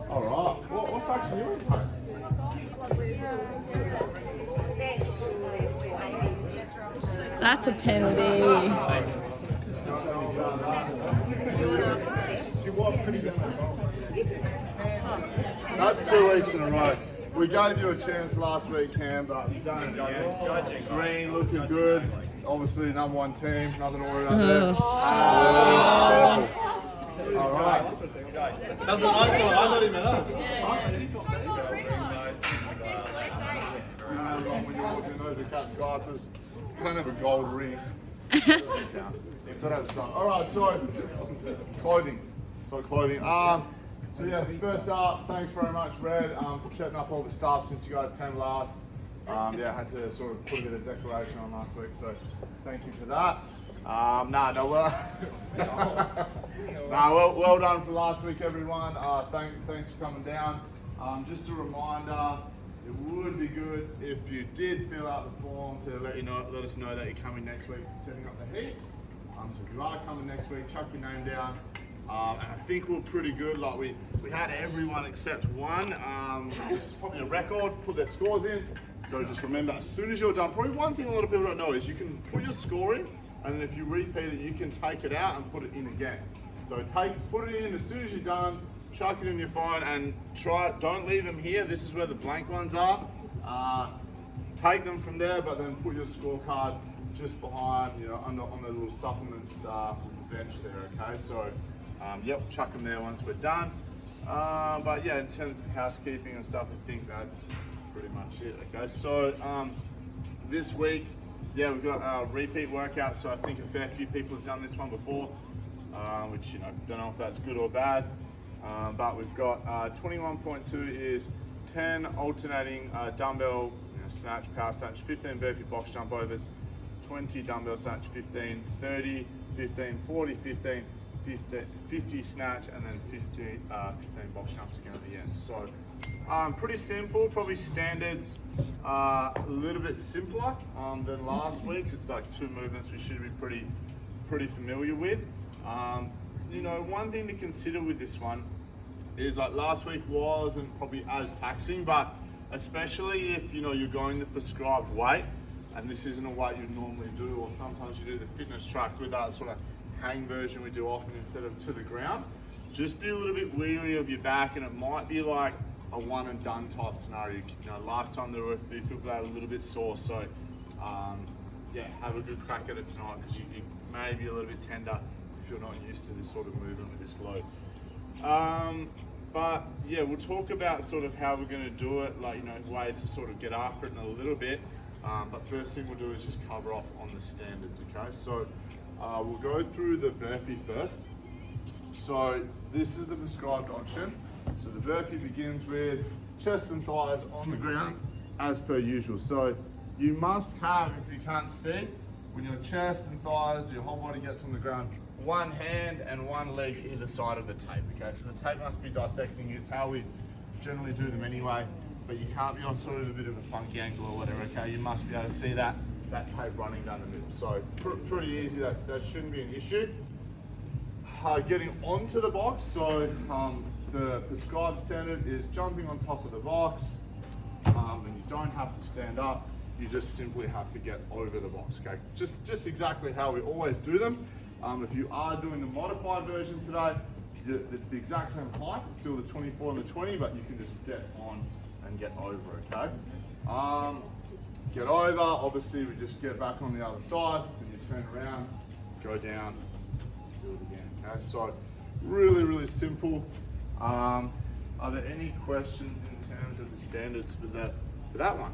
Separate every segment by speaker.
Speaker 1: All right. What faction you in, mate?
Speaker 2: That's a penalty.
Speaker 1: That's 2 weeks in a row. We gave you a chance last week, Cam, but you done it again. Green looking good. Obviously, number 1 team. Nothing to worry about there. All right. Those are Cat's glasses. You don't have a gold ring. All right, so clothing. So yeah, first up, thanks very much, Red, for setting up all the stuff since you guys came last. Yeah, I had to sort of put a bit of decoration on last week, so thank you for that. Well done for last week, everyone. Thanks for coming down. Just a reminder, it would be good if you did fill out the form to let us know that you're coming next week, setting up the heats. So if you are coming next week, chuck your name down. And I think we're pretty good. Like we had everyone except one. It's probably a record. Put their scores in. So just remember, as soon as you're done, probably one thing a lot of people don't know is you can put your score in, and then if you repeat it, you can take it out and put it in again. So put it in as soon as you're done. Chuck it in your phone and try it. Don't leave them here. This is where the blank ones are. Take them from there, but then put your scorecard just behind, on the little supplements bench there. Okay, so. Yep, chuck them there once we're done. But yeah, in terms of housekeeping and stuff, I think that's pretty much it. Okay, so this week, yeah, we've got a repeat workout. So I think a fair few people have done this one before, which don't know if that's good or bad. But we've got 21.2 is 10 alternating dumbbell snatch, power snatch, 15 burpee box jump overs, 20 dumbbell snatch, 15, 30, 15, 40, 15. 50 snatch, and then 15 box jumps again at the end. So pretty simple, probably standards a little bit simpler than last week. It's like 2 movements we should be pretty familiar with. One thing to consider with this one is like last week wasn't probably as taxing, but especially if you're going the prescribed weight and this isn't a weight you'd normally do, or sometimes you do the fitness track with that sort of hang version we do often instead of to the ground. Just be a little bit weary of your back, and it might be like a one and done type scenario. Last time there were a few people that were a little bit sore, so yeah, have a good crack at it tonight, because you may be a little bit tender if you're not used to this sort of movement with this load. But yeah, we'll talk about sort of how we're going to do it, like ways to sort of get after it in a little bit. But first thing we'll do is just cover off on the standards. Okay, so we'll go through the burpee first. So this is the prescribed option. So the burpee begins with chest and thighs on the ground as per usual. So you must have, if you can't see, when your chest and thighs, your whole body gets on the ground, one hand and one leg either side of the tape. Okay, so the tape must be dissecting you. It's how we generally do them anyway, but you can't be on sort of a bit of a funky angle or whatever. Okay, you must be able to see that tape running down the middle. So pretty easy, that shouldn't be an issue. Getting onto the box, so the prescribed standard is jumping on top of the box, and you don't have to stand up, you just simply have to get over the box. Okay, just exactly how we always do them. If you are doing the modified version today, the exact same height, it's still the 24 and the 20, but you can just step on and get over, okay? Get over, obviously we just get back on the other side, then you turn around, go down, do it again, okay? So really, really simple. Are there any questions in terms of the standards for that one?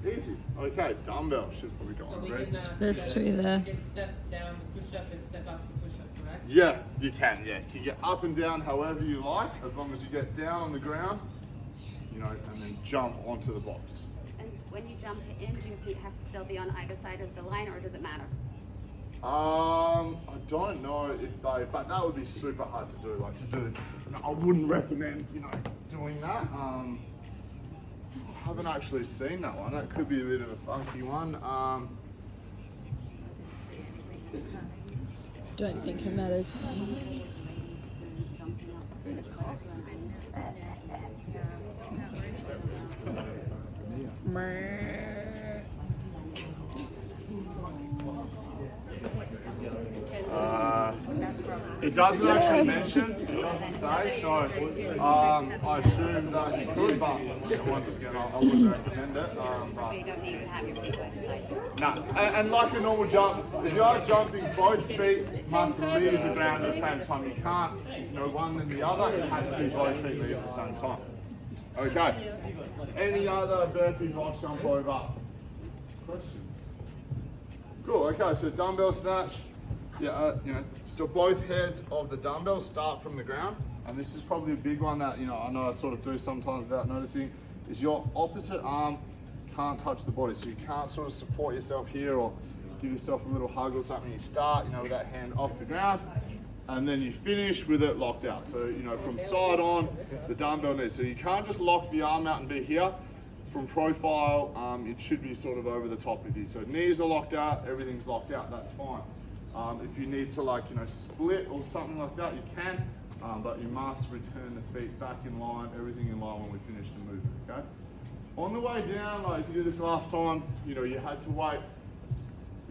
Speaker 1: Easy. Okay, dumbbell should probably go on, right?
Speaker 2: There's 2 there.
Speaker 3: You can step down to push up and step up to push up, correct?
Speaker 1: Yeah, you can, yeah. You can get up and down however you like, as long as you get down on the ground, and then jump onto the box.
Speaker 4: And when you jump in, do your feet have to still be on either side of the line, or does it matter?
Speaker 1: I don't know if but that would be super hard to do. I wouldn't recommend, doing that. I haven't actually seen that one. That could be a bit of a funky one.
Speaker 2: Don't think it matters.
Speaker 1: It doesn't actually mention, it doesn't say, so I assume that you could, but once again, I wouldn't recommend it.
Speaker 4: So you don't need to have your feet wet side.
Speaker 1: No, and like a normal jump, if you are jumping, both feet must leave the ground at the same time. You can't, one and the other. It has to be both feet leave at the same time. Okay. Any other burpees while jump over? Questions? Cool. Okay. So dumbbell snatch. Yeah. Both heads of the dumbbell start from the ground, and this is probably a big one that I know I sort of do sometimes without noticing. Is your opposite arm can't touch the body, so you can't sort of support yourself here or give yourself a little hug or something. You start, with that hand off the ground, and then you finish with it locked out. So, from side on, the dumbbell knee. So you can't just lock the arm out and be here. From profile, it should be sort of over the top of you. So knees are locked out, everything's locked out, that's fine. If you need to split or something like that, you can, but you must return the feet back in line, everything in line when we finish the movement, okay? On the way down, if you did this last time, you had to wait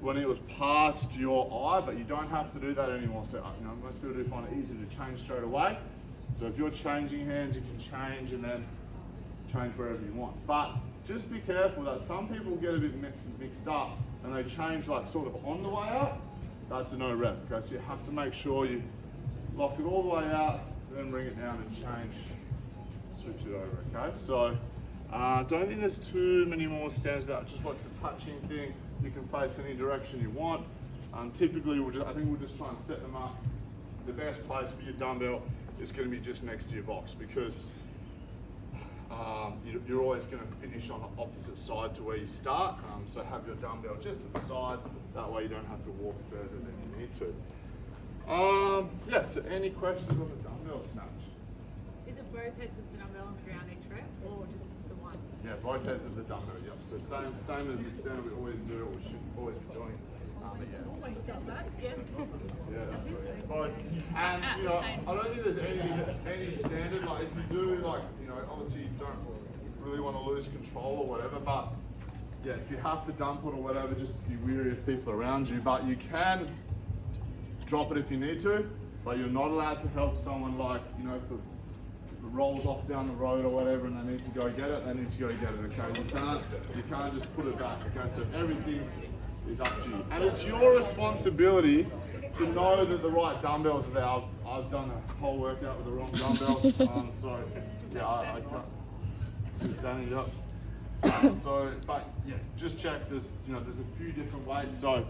Speaker 1: when it was past your eye, but you don't have to do that anymore. So, most people do find it easy to change straight away. So if you're changing hands, you can change and then change wherever you want. But just be careful that some people get a bit mixed up and they change sort of on the way out. That's a no rep, okay? So you have to make sure you lock it all the way out, then bring it down and change, switch it over, okay? So don't think there's too many more stands that just like the touching thing. You can face any direction you want. Typically, I think we'll just try and set them up. The best place for your dumbbell is going to be just next to your box because you're always going to finish on the opposite side to where you start. So have your dumbbell just to the side. That way you don't have to walk further than you need to. Yeah, so any questions on the dumbbell snatch?
Speaker 5: Is it both heads of the dumbbell on the ground each rep or just the one?
Speaker 1: Yeah, both heads of the dumbbell, yep. So same as the stand we always do, or we should always be doing.
Speaker 5: Always does that, yes.
Speaker 1: Yeah, that's right. But, and I don't think there's any standard, if you do, obviously you don't really want to lose control or whatever, but yeah, if you have to dump it or whatever, just be wary of people around you, but you can drop it if you need to, but you're not allowed to help someone if it rolls off down the road or whatever and they need to go get it, they need to go get it, okay? You can't just put it back, okay? So everything is up to you. And it's your responsibility to know that the right dumbbells are there. I've done a whole workout with the wrong dumbbells, so yeah, I can't standing it up. But yeah, just check. There's a few different weights. So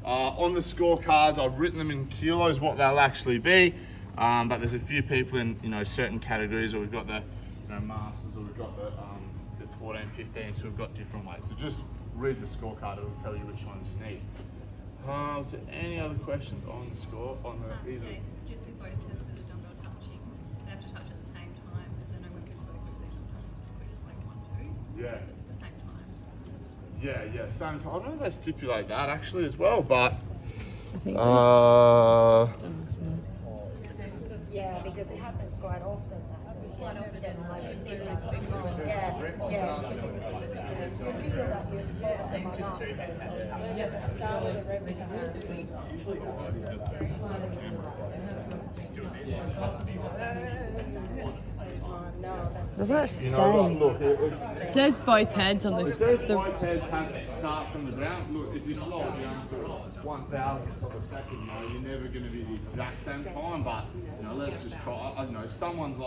Speaker 1: on the scorecards, I've written them in kilos what they'll actually be. But there's a few people in certain categories, or we've got the masters, or we've got the 14, 15, so we've got different weights. So just read the scorecard; it'll tell you which ones you need. So any other questions on the score on the easy?
Speaker 6: Just with both heads of the dumbbell touching, they have to touch at the same time. Because I know when people go quickly, sometimes it's quick, it's 1, 2.
Speaker 1: Yeah.
Speaker 6: It's the same time.
Speaker 1: Yeah, same time. I don't know if they stipulate that actually as well, but
Speaker 2: I think
Speaker 7: Yeah, because it happens quite often.
Speaker 6: Quite often.
Speaker 7: Different things. Yeah. Because you feel that you have them or not. So you have to start with a No, that's
Speaker 2: doesn't actually say.
Speaker 1: look,
Speaker 2: It says both heads on
Speaker 1: it says
Speaker 2: the
Speaker 1: both heads have to start from the ground. Look, if you slow it down to 1,000th of a second, you're never going to be the exact same time. But let's just try. I don't know. If someone's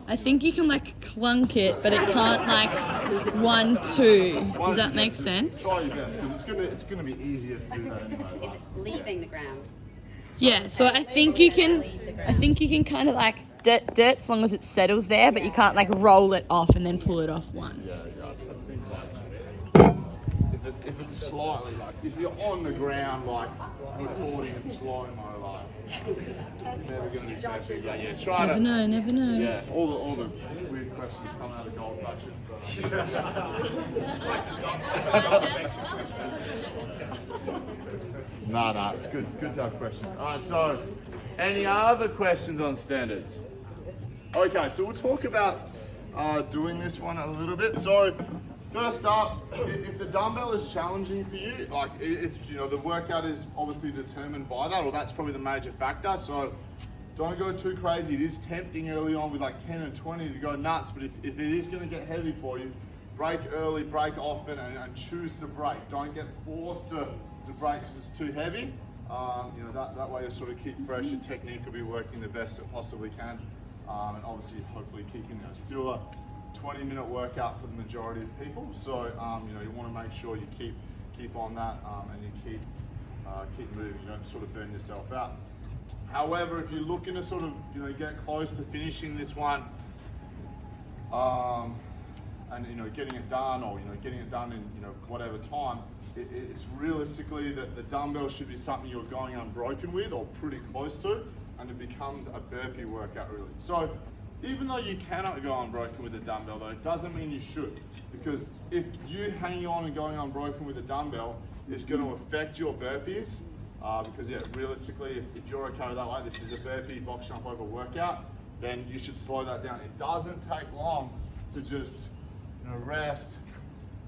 Speaker 2: I think you can clunk it, but it can't 1, 2. Does that make sense?
Speaker 1: Try your best because it's gonna be easier to do that anyway.
Speaker 4: Leaving the ground.
Speaker 2: Yeah. So I think you can kind of dirt as long as it settles there, but you can't roll it off and then pull it off one.
Speaker 1: Yeah. I think if it's slightly if you're on the ground recording in slow-mo it's never going to be perfect. Yeah, try
Speaker 2: Never know. Never know.
Speaker 1: Yeah, all the weird questions come out of gold fashion. Nah, it's good to have questions. Alright, so any other questions on standards? Okay, so we'll talk about doing this one a little bit. So first up, if the dumbbell is challenging for you, like it's, you know, the workout is obviously determined by that, or that's probably the major factor. So don't go too crazy. It is tempting early on with like 10 and 20 to go nuts, but if it is going to get heavy for you, break early, break often, and choose to break. Don't get forced to break because it's too heavy. You know, that way you sort of keep fresh. Your technique will be working the best it possibly can. And obviously, hopefully keeping, you know, still a 20-minute workout for the majority of people. So, you know, you want to make sure you keep on that and you keep moving. You don't sort of burn yourself out. However, if you're looking to sort of, you know, get close to finishing this one, and, you know, getting it done, or, you know, getting it done in, you know, whatever time, it's realistically that the dumbbell should be something you're going unbroken with, or pretty close to, and it becomes a burpee workout really. So even though you cannot go unbroken with a dumbbell though, it doesn't mean you should, because if you hanging on and going unbroken with a dumbbell is going to affect your burpees, because yeah, realistically, if you're okay with that way, this is a burpee box jump over workout, then you should slow that down. It doesn't take long to just, you know, rest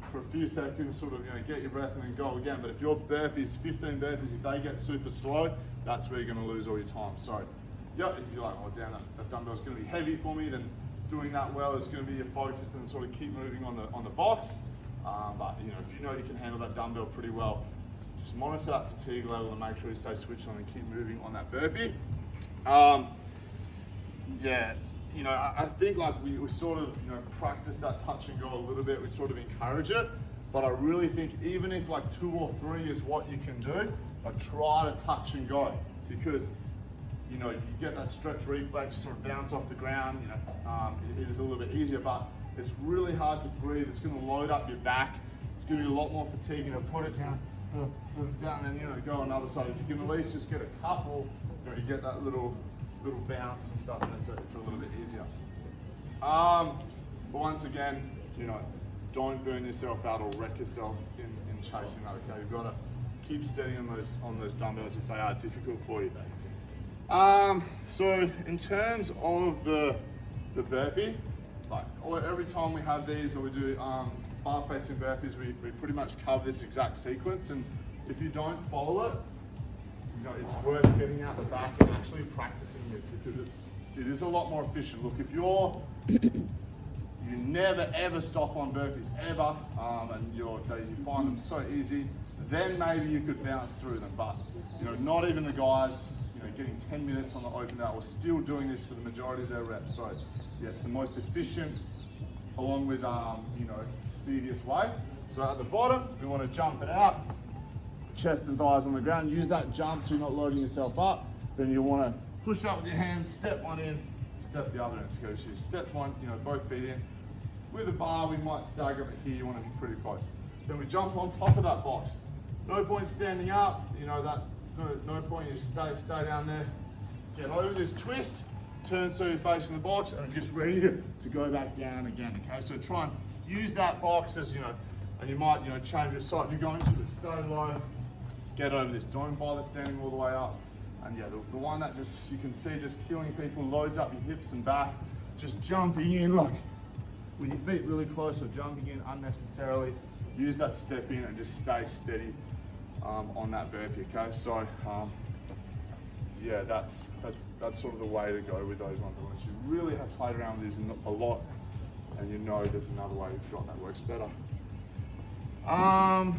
Speaker 1: for a few seconds, sort of, you know, get your breath and then go again. But if your burpees, 15 burpees, if they get super slow, that's where you're going to lose all your time. So, yeah, if you're like, oh damn, that dumbbell's going to be heavy for me, then doing that well is going to be your focus, and sort of keep moving on the box. But you know, if you know you can handle that dumbbell pretty well, just monitor that fatigue level and make sure you stay switched on and keep moving on that burpee. Yeah, you know, I think like we sort of, you know, practice that touch and go a little bit, we sort of encourage it, but I really think even if like 2 or 3 is what you can do, like try to touch and go, because, you know, you get that stretch reflex, sort of bounce off the ground, you know, it is a little bit easier, but it's really hard to breathe. It's going to load up your back. It's going to be a lot more fatigue, you know, put it down, and then, you know, go on the other side. If you can at least just get a couple, you know, you get that little bounce and stuff, and it's a little bit easier. But once again, you know, don't burn yourself out or wreck yourself in chasing that. Okay, you've got to keep steady on those dumbbells if they are difficult for you. So in terms of the burpee, like every time we have these, or we do bar facing burpees, we pretty much cover this exact sequence. And if you don't follow it, you know, it's worth getting out the back and actually practicing this, because it is a lot more efficient. Look, if you never ever stop on burpees ever, and you find them so easy, then maybe you could bounce through them. But you know, not even the guys, you know, getting 10 minutes on the open that were still doing this for the majority of their reps. So yeah, it's the most efficient, along with you know, speediest way. So at the bottom, we want to jump it out, chest and thighs on the ground. Use that jump so you're not loading yourself up. Then you want to push up with your hands, step one in, step the other in. So you step one, you know, both feet in. With a bar, we might stagger, but here you want to be pretty close. Then we jump on top of that box. No point standing up, you know, that no point, you stay down there. Get over this twist, turn so you're facing the box, and just ready to go back down again, okay? So try and use that box as, you know, and you might, you know, change your side. You're going to it, stay low, get over this. Don't bother standing all the way up. And yeah, the one that just, you can see just killing people, loads up your hips and back, just jumping in, like, with your feet really close, or jumping in unnecessarily. Use that step in and just stay steady on that burpee, okay? So, yeah, that's sort of the way to go with those ones, unless you really have played around with these a lot, and you know there's another way you've got that works better. I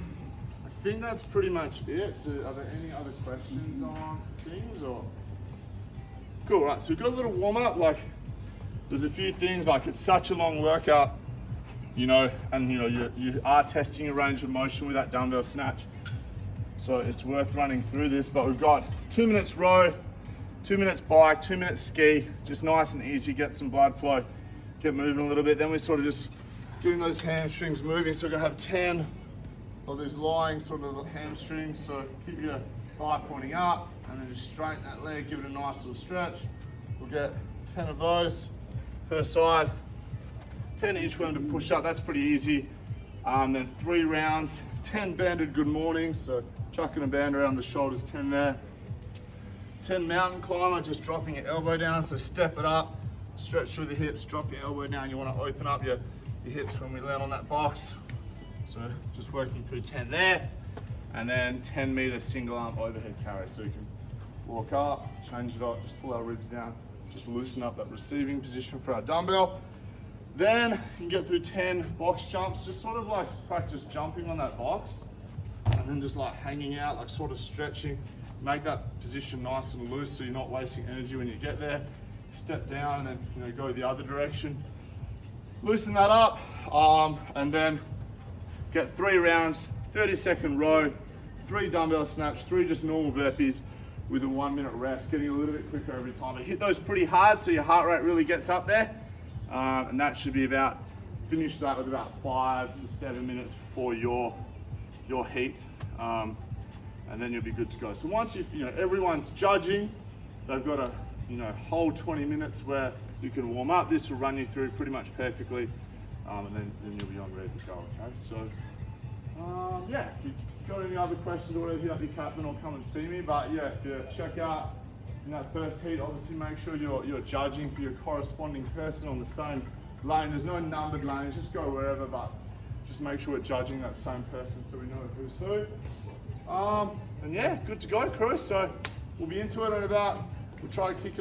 Speaker 1: think that's pretty much it. Are there any other questions on things, or? Cool, right, so we've got a little warm up. Like, there's a few things, like it's such a long workout, you know, and you know, you are testing your range of motion with that dumbbell snatch. So it's worth running through this, but we've got 2 minutes row, 2 minutes bike, 2 minutes ski, just nice and easy, get some blood flow, get moving a little bit. Then we're sort of just getting those hamstrings moving. So we're gonna have 10 of these lying sort of hamstrings. So keep your thigh pointing up, and then just straighten that leg, give it a nice little stretch. We'll get 10 of those per side, 10 each one to push up, that's pretty easy. Then 3 rounds, 10 banded good mornings, so chucking a band around the shoulders, 10 there. 10 mountain climber, just dropping your elbow down, so step it up, stretch through the hips, drop your elbow down. You want to open up your hips when we land on that box. So just working through 10 there, and then 10 meter single arm overhead carry. So you can walk up, change it up, just pull our ribs down, just loosen up that receiving position for our dumbbell. Then you can get through 10 box jumps, just sort of like practice jumping on that box, and then just like hanging out, like sort of stretching. Make that position nice and loose so you're not wasting energy when you get there. Step down and then go the other direction. Loosen that up, and then get 3 rounds, 30-second row, 3 dumbbell snatch, 3 just normal burpees with a 1 minute rest, getting a little bit quicker every time. But hit those pretty hard so your heart rate really gets up there. And that should be finish that with about 5 to 7 minutes before your heat. And then you'll be good to go. So once everyone's judging, they've got a whole 20 minutes where you can warm up. This will run you through pretty much perfectly, and then you'll be on ready to go. Okay, so yeah, if you've got any other questions or whatever, hit up your captain or come and see me. But yeah, if you check out in that first heat, obviously make sure you're judging for your corresponding person on the same lane. There's no numbered lanes, just go wherever, but just make sure we're judging that same person so we know who's who. And yeah, good to go, crew. So we'll be into it in we'll try to kick it off.